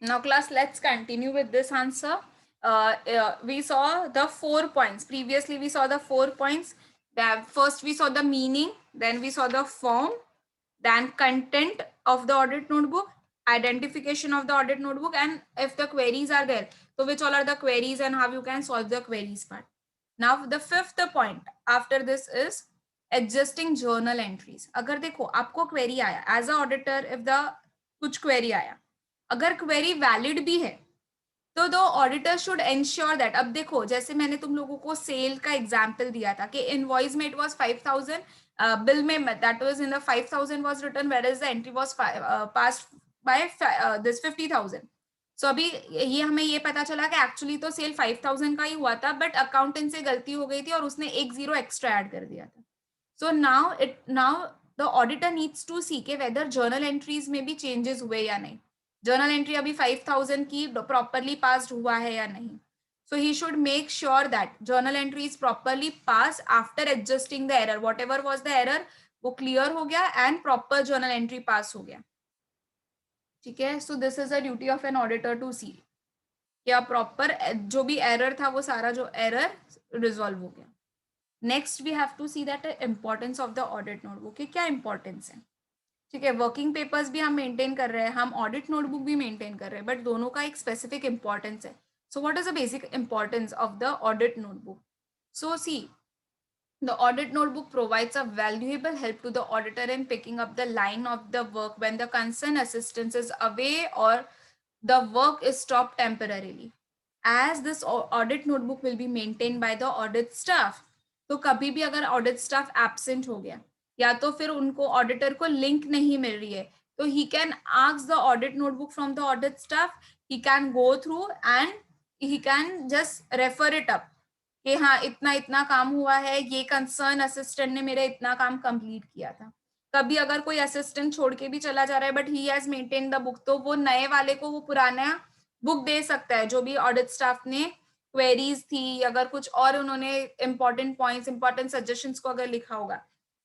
Now class, let's continue with this answer. We saw the 4 points. Previously we saw the 4 points. That first we saw the meaning, then we saw the form, then content of the audit notebook, identification of the audit notebook, and if the queries are there, so which all are the queries and how you can solve the queries part. Now the fifth point after this is adjusting journal entries. अगर देखो आपको query आया as a auditor, if the कुछ query आया, अगर query valid भी है तो the auditor should ensure that, अब देखो जैसे मैंने तुम लोगों को सेल का एग्जांपल दिया था कि इनवॉइस में इट वाज 5000, बिल में that was in the 5000 was written, where is the entry was passed by this 50000. So अभी ये हमें ये पता चला कि एक्चुअली तो सेल 5000 का ही हुआ था, बट अकाउंटेंट से गलती हो गई थी और उसने एक जीरो एक्स्ट्रा ऐड कर दिया था. So now the auditor needs to see के वेदर जर्नल एंट्रीज में भी चेंजेस हुए या नहीं, जर्नल एंट्री अभी 5000 की प्रॉपरली पास्ड हुआ है या नहीं. So he should make sure that journal entry is properly pass after adjusting the error, whatever was the error वो क्लियर हो गया and proper journal entry pass हो गया. ठीक है. So this is a duty of an auditor to see क्या proper जो भी एरर था वो सारा जो एरर रिजॉल्व हो गया. Next we have to see that importance of the audit notebook की क्या इंपॉर्टेंस है. ठीक है. वर्किंग पेपर्स भी हम मेंटेन कर रहे हैं, हम ऑडिट नोटबुक भी मेंटेन कर रहे हैं, बट दोनों का एक स्पेसिफिक इंपॉर्टेंस है. So what is the basic importance of the audit notebook. So see, the audit notebook provides a valuable help to the auditor in picking up the line of the work when the concerned assistant is away or the work is stopped temporarily. As this audit notebook will be maintained by the audit staff, तो कभी भी अगर audit staff absent हो गया या तो फिर उनको ऑडिटर को लिंक नहीं मिल रही है, तो he can ask the audit notebook from the audit staff, he can go through and he can just refer it up कि हाँ इतना इतना काम हुआ है, ये कंसर्न असिस्टेंट ने मेरा इतना काम कंप्लीट किया था. कभी अगर कोई असिस्टेंट छोड़ के भी चला जा रहा है but he has maintain the book, तो वो नए वाले को वो पुराना बुक दे सकता है जो भी ऑडिट स्टाफ ने क्वेरीज थी, अगर कुछ और उन्होंने इंपॉर्टेंट पॉइंट्स इंपॉर्टेंट सजेशंस को अगर लिखा होगा,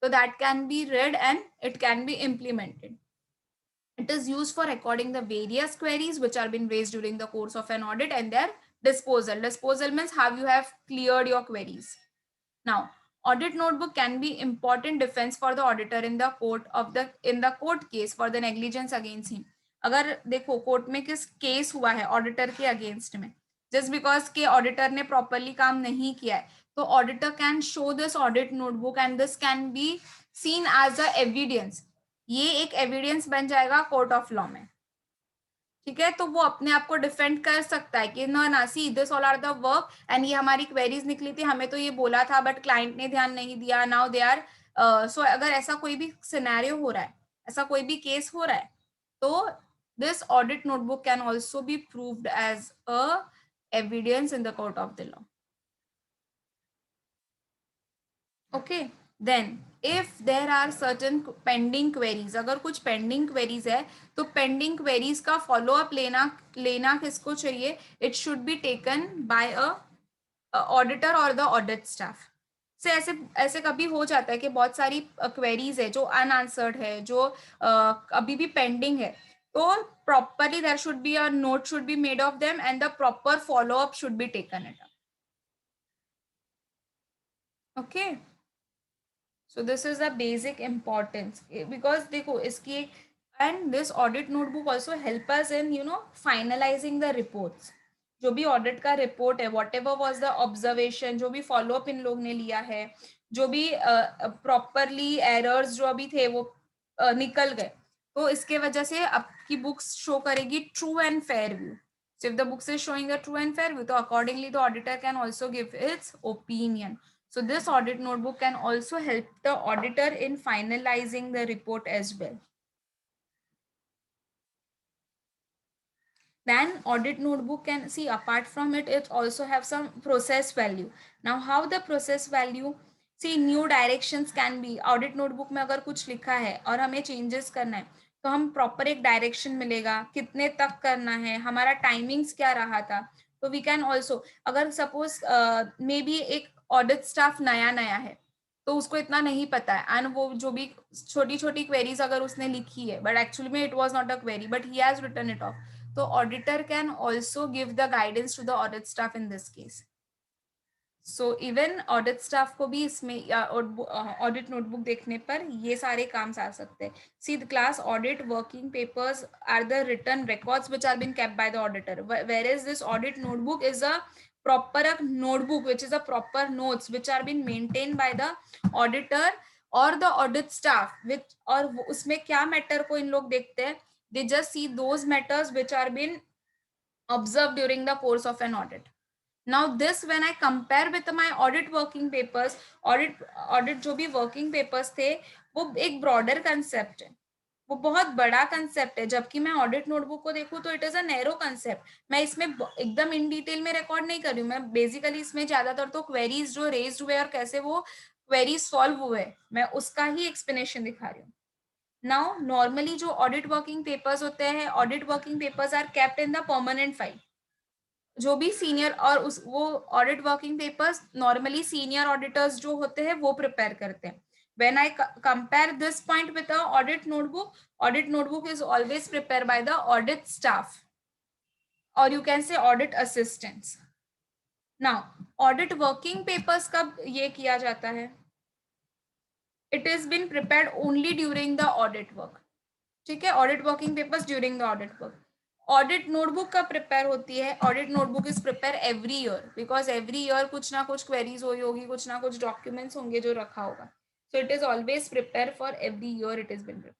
तो that can be read and it can be implemented. It is used for recording the various queries which are been raised during the course of an audit and their disposal. Disposal means how you have cleared your queries. Now, audit notebook can be important defense for the auditor in the court case for the negligence against him. अगर देखो court में किस case हुआ है auditor के against में, just because के auditor ने प्रॉपरली काम नहीं किया है, तो auditor can show this audit notebook and this can be seen as a evidence. ये एक एविडेंस बन जाएगा कोर्ट ऑफ लॉ में. ठीक है. तो वो अपने आप को डिफेंड कर सकता है कि ना see this all are the work and ये हमारी क्वेरीज निकली थी, हमें तो ये बोला था बट क्लाइंट ने ध्यान नहीं दिया, नाउ दे आर. सो अगर ऐसा कोई भी सिनेरियो हो रहा है, ऐसा कोई भी केस हो रहा है, तो this audit notebook can also be proved as a evidence in the court of the law. Okay. Then if there are certain pending queries, अगर कुछ पेंडिंग क्वेरीज है तो पेंडिंग क्वेरीज का फॉलो अप लेना किसको चाहिए, it should be taken by a auditor और the audit staff. से ऐसे कभी हो जाता है कि बहुत सारी क्वेरीज है जो अनआंसर्ड है, जो अभी भी पेंडिंग है, तो properly there should be a note should be made of them and the proper follow up should be taken it up. Okay. So this is the basic importance because देखो इसकी and this audit notebook also help us in finalizing the reports. जो भी audit का report है, whatever was the observation, जो भी follow up in लोग ने लिया है, जो भी प्रॉपरली एरर्स जो अभी थे वो निकल गए, तो इसके वजह से आपकी बुक्स शो करेगी true and fair view. So if the books is showing a true and fair view, so accordingly the auditor can also give its opinion. So this audit notebook can also help the auditor in finalizing the report as well. Then audit notebook can see, apart from it, it also have some process value. Now how the process value, see new directions can be, audit notebook में अगर कुछ लिखा है और हमें changes करना है, तो हम प्रॉपर एक डायरेक्शन मिलेगा, कितने तक करना है, हमारा टाइमिंग्स क्या रहा था. तो वी कैन ऑल्सो, अगर सपोज मे बी एक ऑडिट स्टाफ नया नया है तो उसको इतना नहीं पता है, एंड वो जो भी छोटी छोटी क्वेरीज अगर उसने लिखी है बट एक्चुअली में it was not a query but he has written it off, तो auditor can also give the guidance to the audit staff in this case. So even audit staff को भी इसमें या ऑडिट नोटबुक देखने पर ये सारे काम आ सकते हैं. See the class audit working papers are the return records which are been kept by the auditor, whereas this audit notebook is a proper a notebook which is a proper notes which are been maintained by the auditor or the audit staff. which और उसमें क्या matter को इन लोग देखते हैं, they just see those matters which are been observed during the course of an audit. Now this when I compare with my audit working papers, audit जो भी working papers थे वो एक broader concept है, वो बहुत बड़ा कंसेप्ट है, जबकि मैं ऑडिट नोटबुक को देखूं तो it is a narrow concept. मैं इसमें एकदम इन डिटेल में रिकॉर्ड नहीं कर रही हूँ, मैं बेसिकली इसमें ज्यादातर तो क्वेरीज जो रेज्ड हुए और कैसे वो क्वेरीज सॉल्व हुए मैं उसका ही एक्सप्लेनेशन दिखा रही हूँ. नाउ नॉर्मली जो ऑडिट वर्किंग पेपर्स होते हैं, audit working papers are kept in the permanent file. जो भी सीनियर और उस वो audit working papers normally senior auditors जो होते हैं वो प्रिपेयर करते हैं. When I compare this point with the audit notebook is always prepared by the audit staff, or you can say audit assistants. Now, audit working papers कब ये किया जाता है? It has been prepared only during the audit work. ठीक है, audit working papers during the audit work. Audit notebook कब prepare होती है? Audit notebook is prepare every year, because every year कुछ ना कुछ क्वेरीज हुई होगी, कुछ ना कुछ डॉक्यूमेंट्स होंगे जो रखा होगा. So it is always prepare for every year it is been prepare.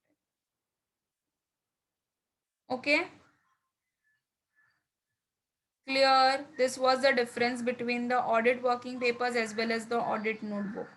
Okay, clear? This was the difference between the audit working papers as well as the audit notebook.